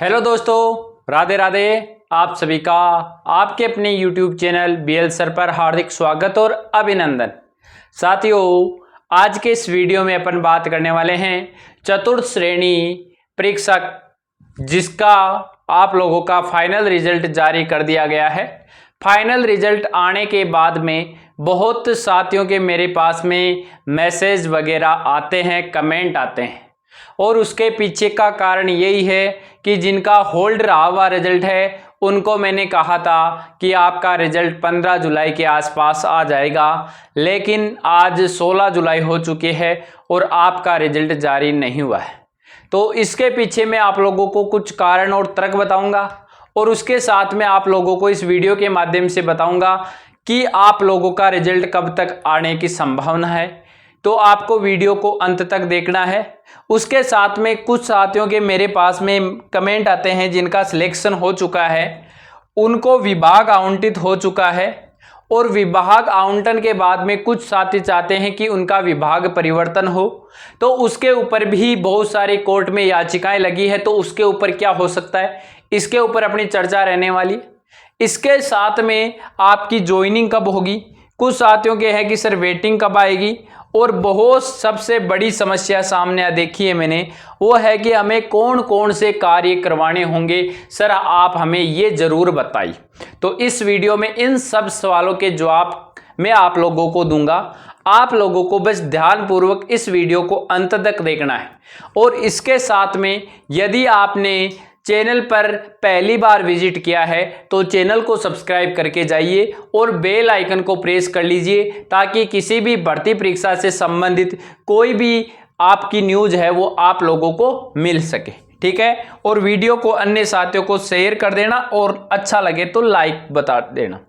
Hello दोस्तों, राधे राधे। आप सभी का आपके अपने YouTube चैनल BL सर पर हार्दिक स्वागत और अभिनंदन। साथियों, आज के इस वीडियो में अपन बात करने वाले हैं चतुर्थ श्रेणी परीक्षा जिसका आप लोगों का फाइनल रिजल्ट जारी कर दिया गया है। फाइनल रिजल्ट आने के बाद में बहुत साथियों के मेरे पास में मैसेज वगैरह आते हैं, कमेंट आते हैं और उसके पीछे का कारण यही है कि जिनका होल्ड रहा हुआ रिजल्ट है उनको मैंने कहा था कि आपका रिजल्ट 15 जुलाई के आसपास आ जाएगा, लेकिन आज 16 जुलाई हो चुकी है और आपका रिजल्ट जारी नहीं हुआ है। तो इसके पीछे मैं आप लोगों को कुछ कारण और तर्क बताऊंगा और उसके साथ में आप लोगों को इस वीडियो के माध्यम से बताऊंगा कि आप लोगों का रिजल्ट कब तक आने की संभावना है। तो आपको वीडियो को अंत तक देखना है। उसके साथ में कुछ साथियों के मेरे पास में कमेंट आते हैं जिनका सिलेक्शन हो चुका है, उनको विभाग आवंटित हो चुका है और विभाग आवंटन के बाद में कुछ साथी चाहते हैं कि उनका विभाग परिवर्तन हो। तो उसके ऊपर भी बहुत सारी कोर्ट में याचिकाएं लगी है, तो उसके ऊपर क्या हो सकता है, इसके ऊपर अपनी चर्चा रहने वाली। इसके साथ में आपकी ज्वाइनिंग कब होगी, कुछ साथियों के है कि सर वेटिंग कब आएगी, और बहुत सबसे बड़ी समस्या सामने देखी है मैंने, वो है कि हमें कौन कौन से कार्य करवाने होंगे, सर आप हमें ये जरूर बताइए। तो इस वीडियो में इन सब सवालों के जवाब मैं आप लोगों को दूंगा। आप लोगों को बस ध्यानपूर्वक इस वीडियो को अंत तक देखना है। और इसके साथ में यदि आपने चैनल पर पहली बार विजिट किया है तो चैनल को सब्सक्राइब करके जाइए और बेल आइकन को प्रेस कर लीजिए ताकि किसी भी भर्ती परीक्षा से संबंधित कोई भी आपकी न्यूज़ है वो आप लोगों को मिल सके, ठीक है। और वीडियो को अन्य साथियों को शेयर कर देना और अच्छा लगे तो लाइक बता देना।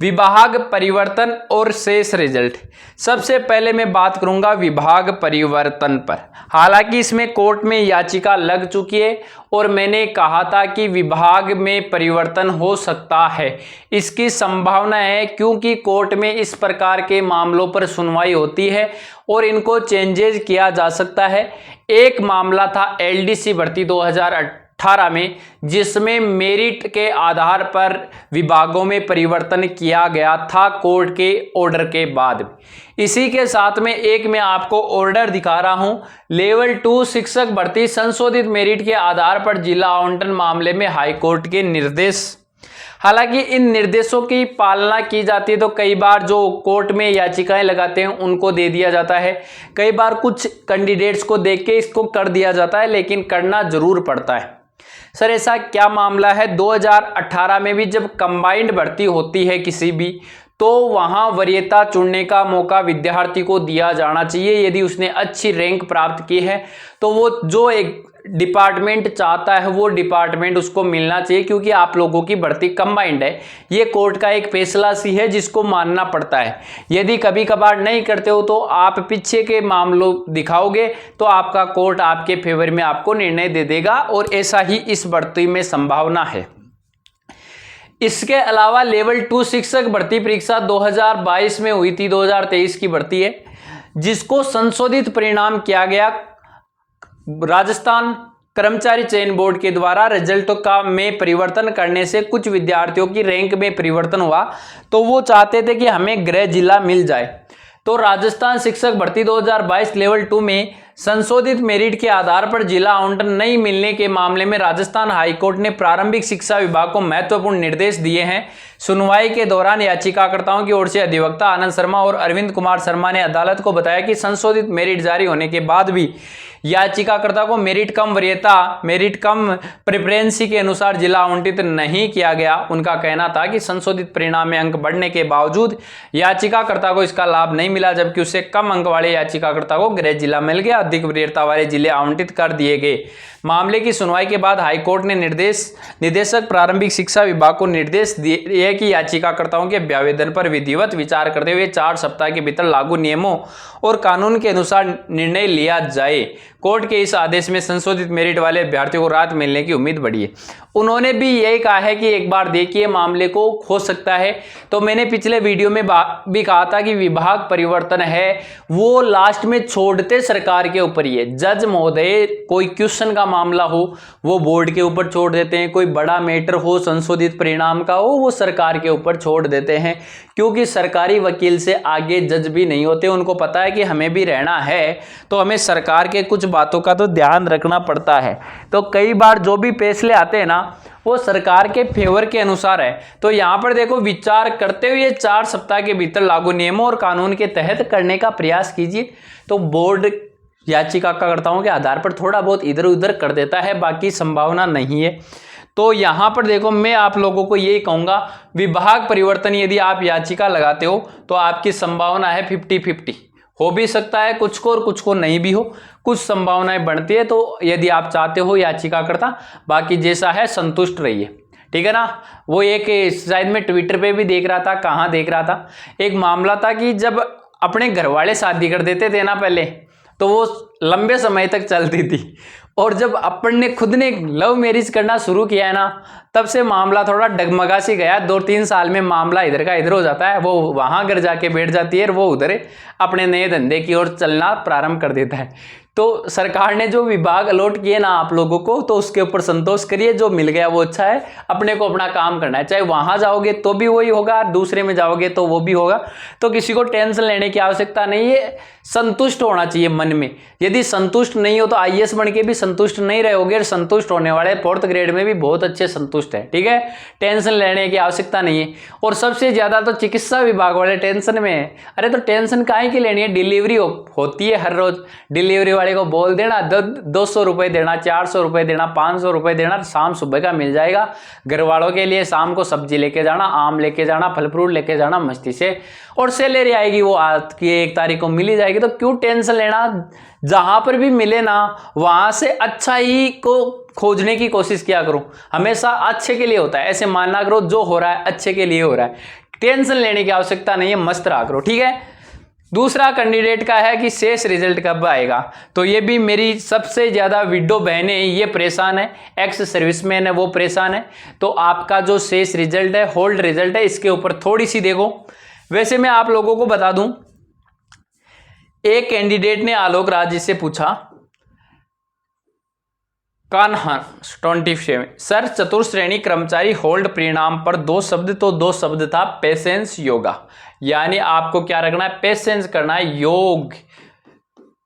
विभाग परिवर्तन और शेष रिजल्ट। सबसे पहले मैं बात करूंगा विभाग परिवर्तन पर। हालांकि इसमें कोर्ट में याचिका लग चुकी है और मैंने कहा था कि विभाग में परिवर्तन हो सकता है, इसकी संभावना है क्योंकि कोर्ट में इस प्रकार के मामलों पर सुनवाई होती है और इनको चेंजेस किया जा सकता है। एक मामला था LDC भर्ती 2018 में, जिसमें मेरिट के आधार पर विभागों में परिवर्तन किया गया था कोर्ट के ऑर्डर के बाद। इसी के साथ में एक मैं आपको ऑर्डर दिखा रहा हूं, लेवल 2 शिक्षक भर्ती संशोधित मेरिट के आधार पर जिला आवंटन मामले में हाईकोर्ट के निर्देश। हालांकि इन निर्देशों की पालना की जाती है तो कई बार जो कोर्ट में याचिकाएं लगाते हैं उनको दे दिया जाता है, कई बार कुछ कैंडिडेट्स को देख के इसको कर दिया जाता है, लेकिन करना जरूर पड़ता है। सर ऐसा क्या मामला है, 2018 में भी जब कंबाइंड भर्ती होती है किसी भी, तो वहां वरीयता चुनने का मौका विद्यार्थी को दिया जाना चाहिए। यदि उसने अच्छी रैंक प्राप्त की है तो वो जो एक डिपार्टमेंट चाहता है वो डिपार्टमेंट उसको मिलना चाहिए, क्योंकि आप लोगों की भर्ती कंबाइंड है। ये कोर्ट का एक फैसला सी है जिसको मानना पड़ता है। यदि कभी कभार नहीं करते हो तो आप पीछे के मामलों दिखाओगे तो आपका कोर्ट आपके फेवर में आपको निर्णय दे देगा, और ऐसा ही इस भर्ती में संभावना है। इसके अलावा लेवल 2 शिक्षक भर्ती परीक्षा 2022 में हुई थी, 2023 की भर्ती है, जिसको संशोधित परिणाम किया गया राजस्थान कर्मचारी चयन बोर्ड के द्वारा। रिजल्ट का में परिवर्तन करने से कुछ विद्यार्थियों की रैंक में परिवर्तन हुआ, तो वो चाहते थे कि हमें गृह जिला मिल जाए। तो राजस्थान शिक्षक भर्ती 2022 लेवल 2 में संशोधित मेरिट के आधार पर जिला आवंटन नहीं मिलने के मामले में राजस्थान हाईकोर्ट ने प्रारंभिक शिक्षा विभाग को महत्वपूर्ण निर्देश दिए हैं। सुनवाई के दौरान याचिकाकर्ताओं की ओर से अधिवक्ता आनंद शर्मा और अरविंद कुमार शर्मा ने अदालत को बताया कि संशोधित मेरिट जारी होने के बाद भी याचिकाकर्ता को मेरिट कम वरीयता, मेरिट कम प्रेफरेंसी के अनुसार जिला आवंटित नहीं किया गया। उनका कहना था कि संशोधित परिणाम में अंक बढ़ने के बावजूद याचिकाकर्ता को इसका लाभ नहीं मिला, जबकि उससे कम अंक वाले याचिकाकर्ता को गृह जिला मिल गया, अधिक वरीयता वाले जिले आवंटित कर दिए गए। मामले की सुनवाई के बाद हाईकोर्ट ने निदेशक प्रारंभिक शिक्षा विभाग को निर्देश दिए कि याचिकाकर्ताओं के आवेदन पर विधिवत विचार करते हुए 4 सप्ताह के भीतर लागू नियमों और कानून के अनुसार निर्णय लिया जाए। कोर्ट के इस आदेश में संशोधित मेरिट वाले अभ्यर्थियों को राहत मिलने की उम्मीद बढ़ी है। उन्होंने भी यही कहा है कि एक बार देखिए मामले को हो सकता है। तो मैंने पिछले वीडियो में भी कहा था कि विभाग परिवर्तन है वो लास्ट में छोड़ते सरकार के ऊपर ही है। जज महोदय कोई क्वेश्चन का मामला हो वो बोर्ड के ऊपर छोड़ देते हैं, कोई बड़ा मैटर हो संशोधित परिणाम का हो वो सरकार के ऊपर छोड़ देते हैं, क्योंकि सरकारी वकील से आगे जज भी नहीं होते। उनको पता है कि हमें भी रहना है तो हमें सरकार के कुछ बातों का तो ध्यान रखना पड़ता है। तो कई बार जो भी फैसले आते हैं ना वो सरकार के फेवर के अनुसार है। तो यहाँ पर देखो, विचार करते हुए 4 सप्ताह के भीतर लागू नियमों और कानून के तहत करने का प्रयास कीजिए। तो बोर्ड याचिकाकर्ताओं के आधार पर थोड़ा बहुत इधर उधर कर देता है, बाकी संभावना नहीं है। तो यहाँ पर देखो, मैं आप लोगों को यही कहूंगा, विभाग परिवर्तन यदि आप याचिका लगाते हो तो आपकी संभावना है 50-50, हो भी सकता है कुछ को और कुछ को नहीं भी हो, कुछ संभावनाएं बढ़ती है। तो यदि आप चाहते हो याचिकाकर्ता, बाकी जैसा है संतुष्ट रहिए, ठीक है ना। वो एक शायद मैं ट्विटर पे भी देख रहा था, कहाँ देख रहा था, एक मामला था कि जब अपने घर वाले शादी कर देते थे ना पहले, तो वो लंबे समय तक चलती थी, और जब अपन ने खुद ने लव मैरिज करना शुरू किया है ना, तब से मामला थोड़ा डगमगा सी गया। 2-3 साल में मामला इधर का इधर हो जाता है, वो वहां घर जाके बैठ जाती है और वो उधर अपने नए धंधे की ओर चलना प्रारंभ कर देता है। तो सरकार ने जो विभाग अलॉट किए ना आप लोगों को, तो उसके ऊपर संतोष करिए, जो मिल गया वो अच्छा है। अपने को अपना काम करना है, चाहे वहां जाओगे तो भी वही होगा, दूसरे में जाओगे तो वो भी होगा। तो किसी को टेंशन लेने की आवश्यकता नहीं है, संतुष्ट होना चाहिए मन में। यदि संतुष्ट नहीं हो तो IAS बन के भी संतुष्ट नहीं रहोगे, और संतुष्ट होने वाले 4th ग्रेड में भी बहुत अच्छे संतुष्ट है, ठीक है। टेंशन लेने की आवश्यकता नहीं है। और सबसे ज्यादा तो चिकित्सा विभाग वाले टेंशन में है। अरे तो टेंशन काहे की लेनी है, डिलीवरी होती है हर रोज। डिलीवरी वाले को बोल देना 200 रुपए देना, 400 रुपए देना, 500 रुपए देना, शाम सुबह का मिल जाएगा। घर वालों के लिए शाम को सब्जी लेके जाना, आम लेके जाना, फल फ्रूट लेके जाना मस्ती से, और सैलरी आएगी वो आज की 1 तारीख को मिली जाएगी। तो क्यों टेंशन लेना, जहां पर भी मिले ना वहां से अच्छा ही को खोजने की कोशिश किया करो। हमेशा अच्छे के लिए होता है, ऐसे मानना करो जो हो रहा है अच्छे के लिए हो रहा है। टेंशन लेने की आवश्यकता नहीं है, मस्त रहा करो, ठीक है। दूसरा कैंडिडेट का है कि शेष रिजल्ट कब आएगा। तो ये भी मेरी सबसे ज्यादा विडो बहनें ये परेशान है, एक्स सर्विसमैन है वो परेशान है। तो आपका जो शेष रिजल्ट है, होल्ड रिजल्ट है, इसके ऊपर थोड़ी सी देखो। वैसे मैं आप लोगों को बता दूं, एक कैंडिडेट ने आलोक राज जी से पूछा, कान्हा 27, सर चतुर्थ श्रेणी कर्मचारी होल्ड परिणाम पर 2 शब्द, तो 2 शब्द था पेशेंस योगा। यानी आपको क्या रखना है, पेशेंस करना है, योग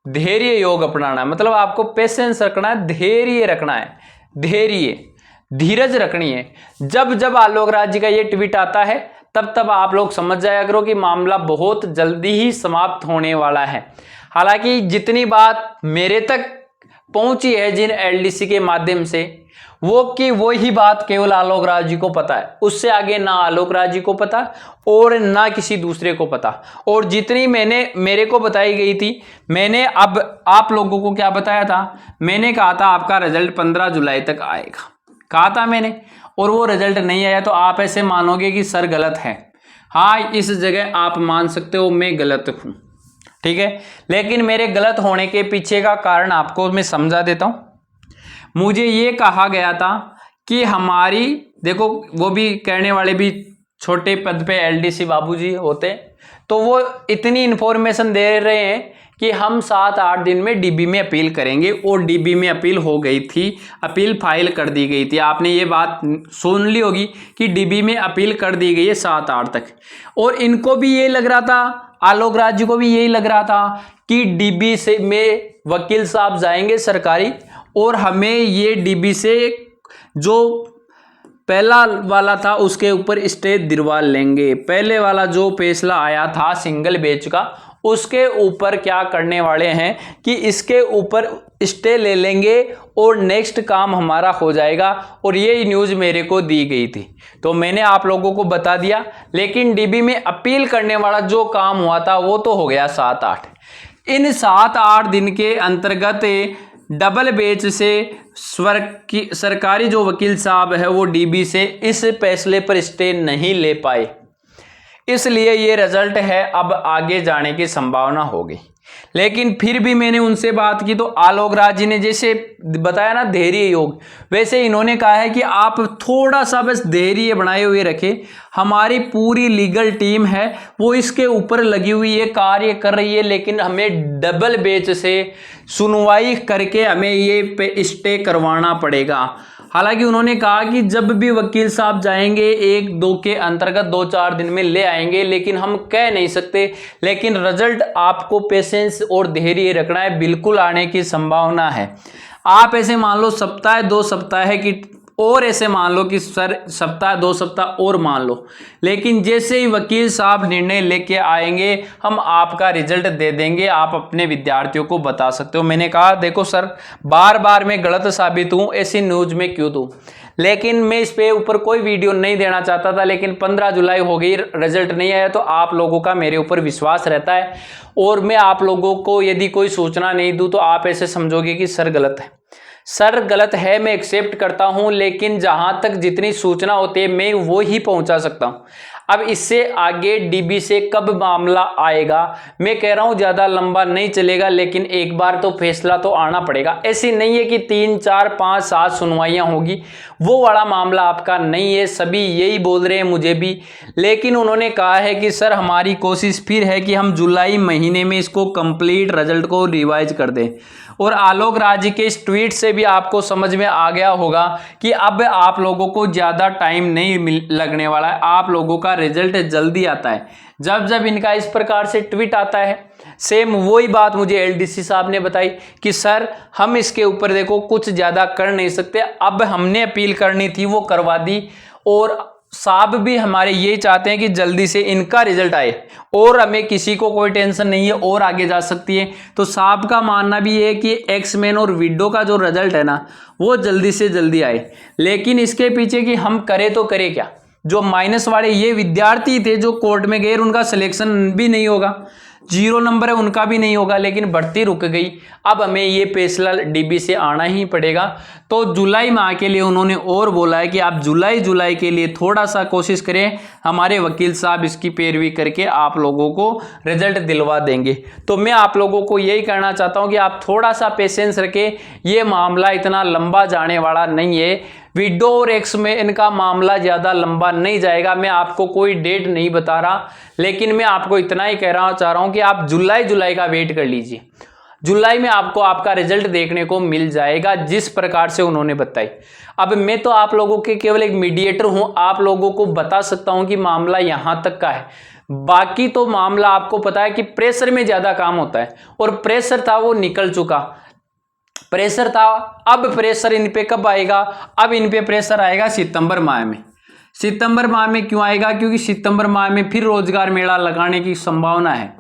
धैर्य योग अपनाना है। मतलब आपको पेशेंस रखना है, धैर्य रखना है, धैर्य धीरज रखनी है। जब जब आलोक राज जी का ये ट्वीट आता है तब तब आप लोग समझ जाया करो कि मामला बहुत जल्दी ही समाप्त होने वाला है। हालांकि जितनी बात मेरे तक पहुंची है जिन LDC के माध्यम से, वो ही बात केवल आलोक राज जी को पता है, उससे आगे ना आलोक राज जी को पता और ना किसी दूसरे को पता। और जितनी मेरे को बताई गई थी, मैंने अब आप लोगों को क्या बताया था, मैंने कहा था आपका रिजल्ट 15 जुलाई तक आएगा, कहा था मैंने, और वो रिजल्ट नहीं आया। तो आप ऐसे मानोगे कि सर गलत है। हाँ, इस जगह आप मान सकते हो मैं गलत हूं, ठीक है। लेकिन मेरे गलत होने के पीछे का कारण आपको मैं समझा देता हूं। मुझे ये कहा गया था कि हमारी, देखो वो भी कहने वाले भी छोटे पद पे LDC बाबूजी होते, तो वो इतनी इंफॉर्मेशन दे रहे हैं कि हम 7-8 दिन में DB में अपील करेंगे, और DB में अपील हो गई थी, अपील फाइल कर दी गई थी। आपने ये बात सुन ली होगी कि DB में अपील कर दी गई है 7-8 तक। और इनको भी ये लग रहा था, आलोक राज जी को भी यही लग रहा था कि DB से में वकील साहब जाएंगे सरकारी, और हमें ये DB से जो पहला वाला था उसके ऊपर स्टे दिलवा लेंगे। पहले वाला जो फैसला आया था सिंगल बेंच का, उसके ऊपर क्या करने वाले हैं कि इसके ऊपर स्टे ले लेंगे और नेक्स्ट काम हमारा हो जाएगा। और ये न्यूज़ मेरे को दी गई थी, तो मैंने आप लोगों को बता दिया। लेकिन DB में अपील करने वाला जो काम हुआ था वो तो हो गया 7-8। इन 7-8 दिन के अंतर्गत डबल बेंच से सरकारी जो वकील साहब है वो DB से इस फैसले पर स्टे नहीं ले पाए, इसलिए ये रिजल्ट है अब आगे जाने की संभावना हो गई। लेकिन फिर भी मैंने उनसे बात की तो आलोक राज जी ने जैसे बताया ना धैर्य योग, वैसे इन्होंने कहा है कि आप थोड़ा सा बस धैर्य बनाए हुए रखें। हमारी पूरी लीगल टीम है वो इसके ऊपर लगी हुई है, कार्य कर रही है, लेकिन हमें डबल बेंच से सुनवाई करके हमें ये पे स्टे करवाना पड़ेगा। हालांकि उन्होंने कहा कि जब भी वकील साहब जाएंगे 1-2 के अंतर्गत 2-4 दिन में ले आएंगे, लेकिन हम कह नहीं सकते। लेकिन रिजल्ट आपको पेशेंस और धैर्य रखना है, बिल्कुल आने की संभावना है। आप ऐसे मान लो सप्ताह 2 सप्ताह है कि और ऐसे मान लो कि सर सप्ताह 2 सप्ताह और मान लो, लेकिन जैसे ही वकील साहब निर्णय लेके आएंगे हम आपका रिजल्ट दे देंगे, आप अपने विद्यार्थियों को बता सकते हो। मैंने कहा देखो सर बार बार मैं गलत साबित हूं, ऐसी न्यूज में क्यों दूं, लेकिन मैं इस पे ऊपर कोई वीडियो नहीं देना चाहता था। लेकिन 15 जुलाई हो गई, रिजल्ट नहीं आया, तो आप लोगों का मेरे ऊपर विश्वास रहता है और मैं आप लोगों को यदि कोई सूचना नहीं दूं तो आप ऐसे समझोगे कि सर गलत है। सर गलत है, मैं एक्सेप्ट करता हूं, लेकिन जहां तक जितनी सूचना होती है मैं वो ही पहुंचा सकता हूं। अब इससे आगे डीबी से कब मामला आएगा, मैं कह रहा हूं ज्यादा लंबा नहीं चलेगा, लेकिन एक बार तो फैसला तो आना पड़ेगा। ऐसी नहीं है कि 3, 4, 5, 7 सुनवाइयां होगी, वो वाला मामला आपका नहीं है। सभी यही बोल रहे हैं, मुझे भी। लेकिन उन्होंने कहा है कि सर हमारी कोशिश फिर है कि हम जुलाई महीने में इसको कंप्लीट रिजल्ट को रिवाइज कर दें। और आलोक राज जी के इस ट्वीट से भी आपको समझ में आ गया होगा कि अब आप लोगों को ज़्यादा टाइम नहीं लगने वाला है, आप लोगों का रिजल्ट जल्दी आता है। जब जब इनका इस प्रकार से ट्वीट आता है, सेम वही बात मुझे एलडीसी साहब ने बताई कि सर हम इसके ऊपर देखो कुछ ज़्यादा कर नहीं सकते, अब हमने अपील करनी थी वो करवा दी। और साहब भी हमारे यही चाहते हैं कि जल्दी से इनका रिजल्ट आए और हमें किसी को कोई टेंशन नहीं है और आगे जा सकती है। तो साहब का मानना भी है कि एक्समैन और विडो का जो रिजल्ट है ना वो जल्दी से जल्दी आए। लेकिन इसके पीछे कि हम करें तो करें क्या, जो माइनस वाले ये विद्यार्थी थे जो कोर्ट में गए उनका सिलेक्शन भी नहीं होगा, 0 नंबर है उनका भी नहीं होगा, लेकिन भर्ती रुक गई। अब हमें ये फैसला डीबी से आना ही पड़ेगा। तो जुलाई माह के लिए उन्होंने और बोला है कि आप जुलाई के लिए थोड़ा सा कोशिश करें, हमारे वकील साहब इसकी पैरवी करके आप लोगों को रिजल्ट दिलवा देंगे। तो मैं आप लोगों को यही कहना चाहता हूं कि आप थोड़ा सा पेशेंस रखें, ये मामला इतना लंबा जाने वाला नहीं है। विडो और एक्स में इनका मामला ज़्यादा लंबा नहीं जाएगा। मैं आपको कोई डेट नहीं बता रहा, लेकिन मैं आपको इतना ही चाह रहा हूं कि आप जुलाई का वेट कर लीजिए। जुलाई में आपको आपका रिजल्ट देखने को मिल जाएगा जिस प्रकार से उन्होंने बताई। अब मैं तो आप लोगों के केवल एक मीडिएटर हूं, आप लोगों को बता सकता हूं कि मामला यहां तक का है। बाकी तो मामला आपको पता है कि प्रेशर में ज़्यादा काम होता है, और प्रेशर था वो निकल चुका। प्रेशर था, अब प्रेशर इन पे कब आएगा, अब इन पे प्रेशर आएगा सितंबर माह में। सितंबर माह में क्यों आएगा, क्योंकि सितंबर माह में फिर रोजगार मेला लगाने की संभावना है।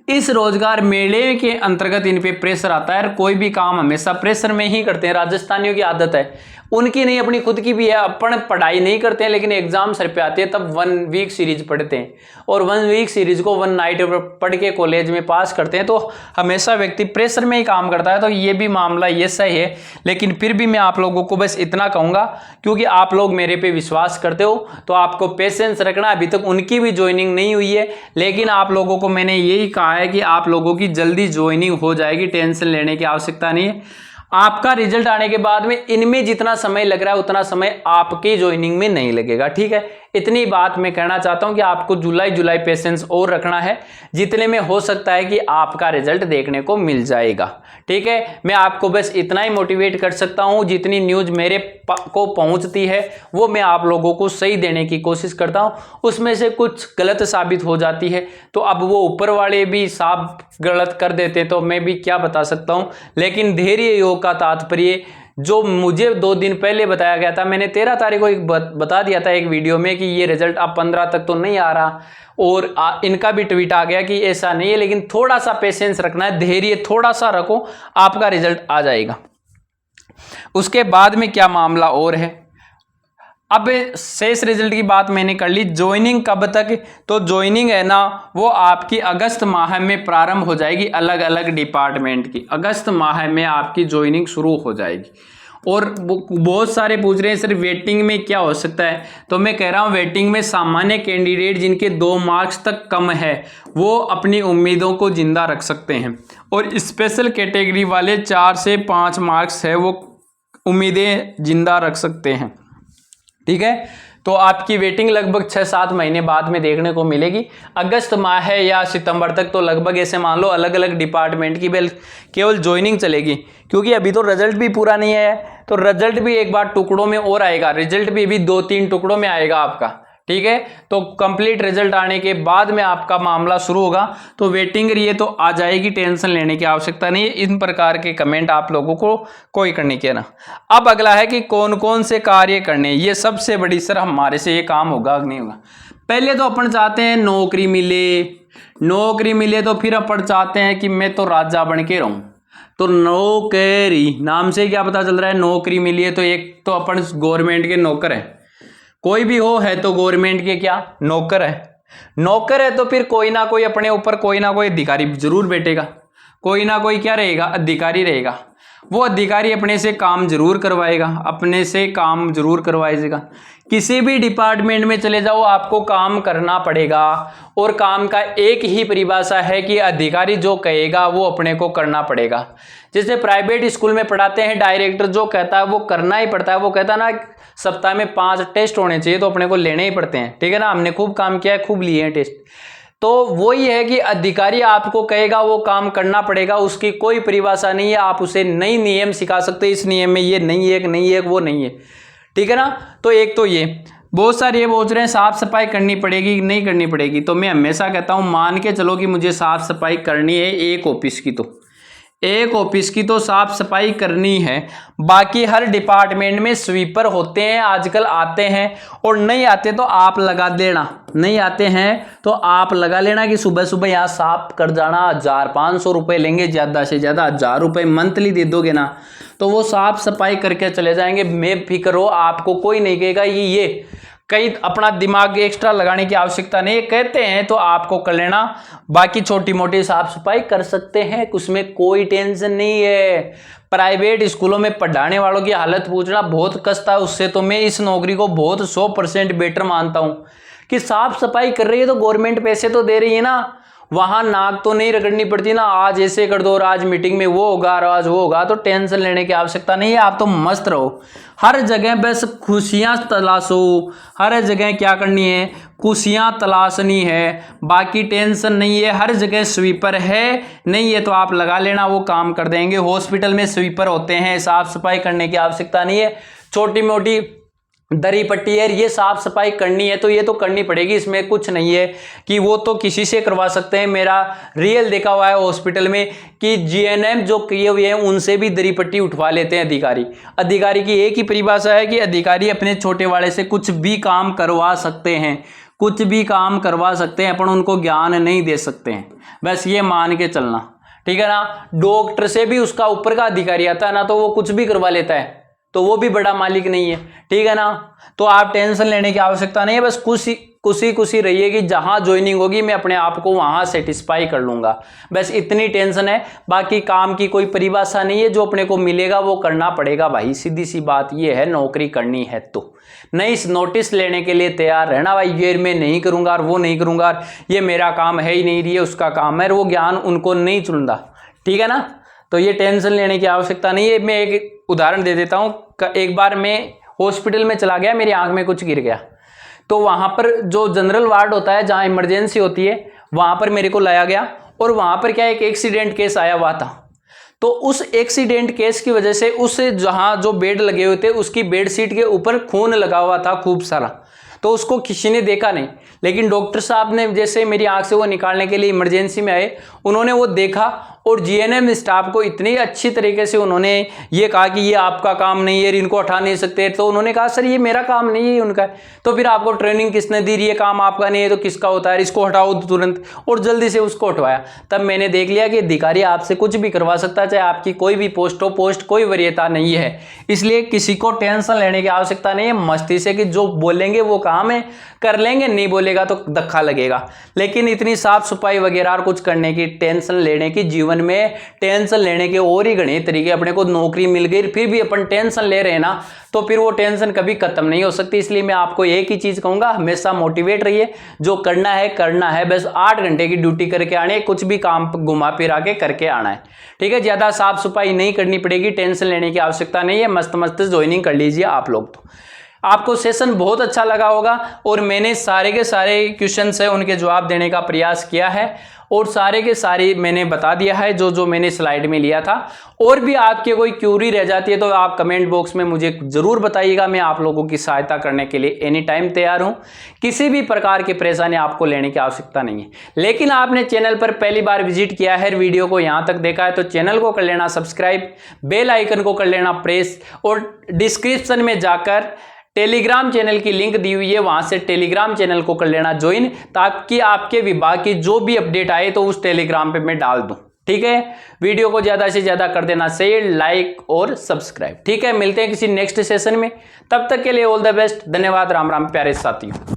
इस रोजगार मेले के अंतर्गत इन पे प्रेशर आता है। कोई भी काम हमेशा प्रेशर में ही करते हैं, राजस्थानियों की आदत है, उनकी नहीं अपनी खुद की भी है। अपन पढ़ाई नहीं करते हैं, लेकिन एग्जाम सर पे आते हैं तब 1 वीक सीरीज पढ़ते हैं, और 1 वीक सीरीज को 1 नाइट पढ़ के कॉलेज में पास करते हैं। तो हमेशा व्यक्ति प्रेशर में ही काम करता है। तो ये भी मामला ये सही है, लेकिन फिर भी मैं आप लोगों को बस इतना कहूँगा, क्योंकि आप लोग मेरे पे विश्वास करते हो तो आपको पेशेंस रखना। अभी तक उनकी भी ज्वाइनिंग नहीं हुई है, लेकिन आप लोगों को मैंने यही कहा है कि आप लोगों की जल्दी ज्वाइनिंग हो जाएगी, टेंशन लेने की आवश्यकता नहीं है। आपका रिजल्ट आने के बाद में इनमें जितना समय लग रहा है उतना समय आपकी ज्वाइनिंग में नहीं लगेगा, ठीक है। इतनी बात मैं कहना चाहता हूं कि आपको जुलाई पेशेंस और रखना है, जितने में हो सकता है कि आपका रिजल्ट देखने को मिल जाएगा, ठीक है। मैं आपको बस इतना ही मोटिवेट कर सकता हूं, जितनी न्यूज मेरे को पहुंचती है वो मैं आप लोगों को सही देने की कोशिश करता हूं। उसमें से कुछ गलत साबित हो जाती है तो अब वो ऊपर वाले भी साफ गलत कर देते तो मैं भी क्या बता सकता हूं। लेकिन धैर्य योग का तात्पर्य जो मुझे 2 दिन पहले बताया गया था, मैंने 13 तारीख को एक बता दिया था एक वीडियो में कि ये रिजल्ट अब 15 तक तो नहीं आ रहा, और इनका भी ट्वीट आ गया कि ऐसा नहीं है। लेकिन थोड़ा सा पेशेंस रखना है, धैर्य थोड़ा सा रखो, आपका रिजल्ट आ जाएगा। उसके बाद में क्या मामला और है, अब शेष रिजल्ट की बात मैंने कर ली। ज्वाइनिंग कब तक, तो ज्वाइनिंग है ना वो आपकी अगस्त माह में प्रारंभ हो जाएगी, अलग अलग डिपार्टमेंट की अगस्त माह में आपकी ज्वाइनिंग शुरू हो जाएगी। और बहुत सारे पूछ रहे हैं सर वेटिंग में क्या हो सकता है, तो मैं कह रहा हूँ वेटिंग में सामान्य कैंडिडेट जिनके 2 मार्क्स तक कम है वो अपनी उम्मीदों को जिंदा रख सकते हैं, और स्पेशल कैटेगरी वाले 4 से 5 मार्क्स है वो उम्मीदें जिंदा रख सकते हैं। ठीक है, तो आपकी वेटिंग लगभग 6-7 महीने बाद में देखने को मिलेगी। अगस्त माह है या सितंबर तक तो लगभग ऐसे मान लो अलग अलग डिपार्टमेंट की केवल ज्वाइनिंग चलेगी, क्योंकि अभी तो रिजल्ट भी पूरा नहीं है, तो रिजल्ट भी एक बार टुकड़ों में और आएगा, रिजल्ट भी अभी 2-3 टुकड़ों में आएगा आपका। ठीक है, तो कंप्लीट रिजल्ट आने के बाद में आपका मामला शुरू होगा, तो वेटिंग ये तो आ जाएगी, टेंशन लेने की आवश्यकता नहीं है। इन प्रकार के कमेंट आप लोगों को कोई करने के ना। अब अगला है कि कौन कौन से कार्य करने, ये सबसे बड़ी सर हमारे से ये काम होगा नहीं होगा। पहले तो अपन चाहते हैं नौकरी मिले, नौकरी मिले तो फिर अपन चाहते हैं कि मैं तो राजा बन के रहूं, तो नौकरी नाम से क्या पता चल रहा है, नौकरी मिली है तो एक तो अपन गवर्नमेंट के नौकर है, कोई भी हो है तो गवर्नमेंट के क्या नौकर है। नौकर है तो फिर कोई ना कोई अपने ऊपर कोई ना कोई अधिकारी जरूर बैठेगा, कोई ना कोई क्या रहेगा, अधिकारी रहेगा। वो अधिकारी अपने से काम जरूर करवाएगा, अपने से काम जरूर करवाएगा। किसी भी डिपार्टमेंट में चले जाओ आपको काम करना पड़ेगा, और काम का एक ही परिभाषा है कि अधिकारी जो कहेगा वो अपने को करना पड़ेगा। जैसे प्राइवेट स्कूल में पढ़ाते हैं, डायरेक्टर जो कहता है वो करना ही पड़ता है। वो कहता है ना सप्ताह में 5 टेस्ट होने चाहिए, तो अपने को लेने ही पड़ते हैं। ठीक है ना, हमने खूब काम किया है, खूब लिए हैं टेस्ट। तो वही है कि अधिकारी आपको कहेगा वो काम करना पड़ेगा, उसकी कोई परिभाषा नहीं है, आप उसे नई नियम सिखा सकते, इस नियम में ये नहीं है, नहीं है, वो नहीं है। ठीक है ना, तो एक तो ये बहुत सारे ये पूछ रहे हैं साफ सफाई करनी पड़ेगी नहीं करनी पड़ेगी, तो मैं हमेशा कहता हूं मान के चलो कि मुझे साफ सफाई करनी है, एक ऑफिस की तो साफ सफाई करनी है। बाकी हर डिपार्टमेंट में स्वीपर होते हैं, आजकल आते हैं, और नहीं आते तो आप लगा देना, नहीं आते हैं तो आप लगा लेना कि सुबह सुबह यहाँ साफ कर जाना। 1000-500 रुपये लेंगे, ज़्यादा से ज़्यादा 1000 रुपये मंथली दे दोगे ना, तो वो साफ सफाई करके चले जाएंगे। बेफिक्र हो, आपको कोई नहीं कहेगा ये कहीं अपना दिमाग एक्स्ट्रा लगाने की आवश्यकता नहीं है। कहते हैं तो आपको कर लेना, बाकी छोटी मोटी साफ सफाई कर सकते हैं, उसमें कोई टेंशन नहीं है। प्राइवेट स्कूलों में पढ़ाने वालों की हालत पूछना बहुत कष्ट है, उससे तो मैं इस नौकरी को बहुत 100% बेटर मानता हूं कि साफ सफाई कर रही है तो गवर्नमेंट पैसे तो दे रही है ना, वहां नाक तो नहीं रगड़नी पड़ती ना, आज ऐसे कर दो और आज मीटिंग में वो होगा और आज वो होगा, तो टेंशन लेने की आवश्यकता नहीं है। आप तो मस्त रहो, हर जगह बस खुशियां तलाशो, हर जगह क्या करनी है, खुशियां तलाशनी है, बाकी टेंशन नहीं है। हर जगह स्वीपर है, नहीं है तो आप लगा लेना, वो काम कर देंगे। हॉस्पिटल में स्वीपर होते हैं, साफ सफाई करने की आवश्यकता नहीं है। छोटी मोटी दरी पट्टी है, ये साफ सफाई करनी है तो ये तो करनी पड़ेगी, इसमें कुछ नहीं है कि वो तो किसी से करवा सकते हैं। मेरा रियल देखा हुआ है हॉस्पिटल में कि जीएनएम जो किए हुए हैं उनसे भी दरी पट्टी उठवा लेते हैं अधिकारी की एक ही परिभाषा है कि अधिकारी अपने छोटे वाले से कुछ भी काम करवा सकते हैं, कुछ भी काम करवा सकते हैं, अपन उनको ज्ञान नहीं दे सकते हैं, बस ये मान के चलना। ठीक है ना, डॉक्टर से भी उसका ऊपर का अधिकारी आता है ना, तो वो कुछ भी करवा लेता है, तो वो भी बड़ा मालिक नहीं है। ठीक है ना, तो आप टेंशन लेने की आवश्यकता नहीं है, बस खुशी रहिए कि जहां ज्वाइनिंग होगी मैं अपने आप को वहां सेटिस्फाई कर लूंगा, बस इतनी टेंशन है। बाकी काम की कोई परिभाषा नहीं है, जो अपने को मिलेगा वो करना पड़ेगा भाई, सीधी सी बात ये है। नौकरी करनी है तो नहीं नोटिस लेने के लिए तैयार रहना भाई, ये मैं नहीं करूंगा और वो नहीं करूंगा, ये मेरा काम है ही नहीं, ये उसका काम है, वो ज्ञान उनको नहीं चुनता। ठीक है ना, तो ये टेंशन लेने की आवश्यकता नहीं है। मैं एक उदाहरण दे देता हूं, एक बार मैं हॉस्पिटल में चला गया, मेरी आंख में कुछ गिर गया, तो वहां पर जो जनरल वार्ड होता है जहां इमरजेंसी होती है, वहां पर मेरे को लाया गया, और वहां पर क्या एक एक्सीडेंट केस आया हुआ था। तो उस एक्सीडेंट केस की वजह से उस जहां जो बेड लगे हुए थे उसकी बेड शीट के ऊपर खून लगा हुआ था खूब सारा, तो उसको किसी ने देखा नहीं, लेकिन डॉक्टर साहब ने जैसे मेरी आंख से वो निकालने के लिए इमरजेंसी में आए, उन्होंने वो देखा, और जीएनएम स्टाफ को इतनी अच्छी तरीके से उन्होंने ये कहा कि ये आपका काम नहीं है, इनको हटा नहीं सकते। तो उन्होंने कहा सर ये मेरा काम नहीं है, उनका है। तो फिर आपको ट्रेनिंग किसने दी, ये काम आपका नहीं है तो किसका होता है, इसको हटाओ तुरंत, और जल्दी से उसको हटवाया। तब मैंने देख लिया कि अधिकारी आपसे कुछ भी करवा सकता है, चाहे आपकी कोई भी पोस्ट हो, पोस्ट कोई वरीयता नहीं है, इसलिए किसी को टेंशन लेने की आवश्यकता नहीं है। मस्ती से कि जो बोलेंगे वो काम है, कर लेंगे, नहीं बोलेगा तो धक्का लगेगा। लेकिन इतनी साफ सफाई वगैरह कुछ करने की टेंशन लेने की जीवन मन में टेंशन लेने के और ही घने तरीके। अपने को नौकरी मिल गई फिर भी अपन टेंशन ले रहे हैं ना, तो फिर वो टेंशन कभी खत्म नहीं हो सकती। इसलिए मैं आपको एक ही चीज कहूंगा, हमेशा मोटिवेट रहिए। जो करना है बस 8 घंटे की ड्यूटी करके आने, कुछ भी काम घुमा फिरा के करके आना है, ठीक है। ज्यादा साफ सफाई नहीं करनी पड़ेगी, टेंशन लेने की आवश्यकता नहीं है। मस्त मस्त ज्वाइनिंग कर लीजिए आप लोग। तो आपको सेशन बहुत अच्छा लगा होगा और मैंने सारे के सारे क्वेश्चंस है उनके जवाब देने का प्रयास किया है और सारे के सारे मैंने बता दिया है जो जो मैंने स्लाइड में लिया था। और भी आपके कोई क्यूरी रह जाती है तो आप कमेंट बॉक्स में मुझे जरूर बताइएगा। मैं आप लोगों की सहायता करने के लिए एनी टाइम तैयार हूं। किसी भी प्रकार की परेशानी आपको लेने की आवश्यकता नहीं है। लेकिन आपने चैनल पर पहली बार विजिट किया है, वीडियो को यहां तक देखा है, तो चैनल को कर लेना सब्सक्राइब, बेल आइकन को कर लेना प्रेस और डिस्क्रिप्शन में जाकर टेलीग्राम चैनल की लिंक दी हुई है, वहां से टेलीग्राम चैनल को कर लेना ज्वाइन, ताकि आपके विभाग की जो भी अपडेट आए तो उस टेलीग्राम पे मैं डाल दूं, ठीक है। वीडियो को ज्यादा से ज्यादा कर देना शेयर, लाइक और सब्सक्राइब, ठीक है। मिलते हैं किसी नेक्स्ट सेशन में, तब तक के लिए ऑल द बेस्ट। धन्यवाद। राम राम प्यारे साथियों।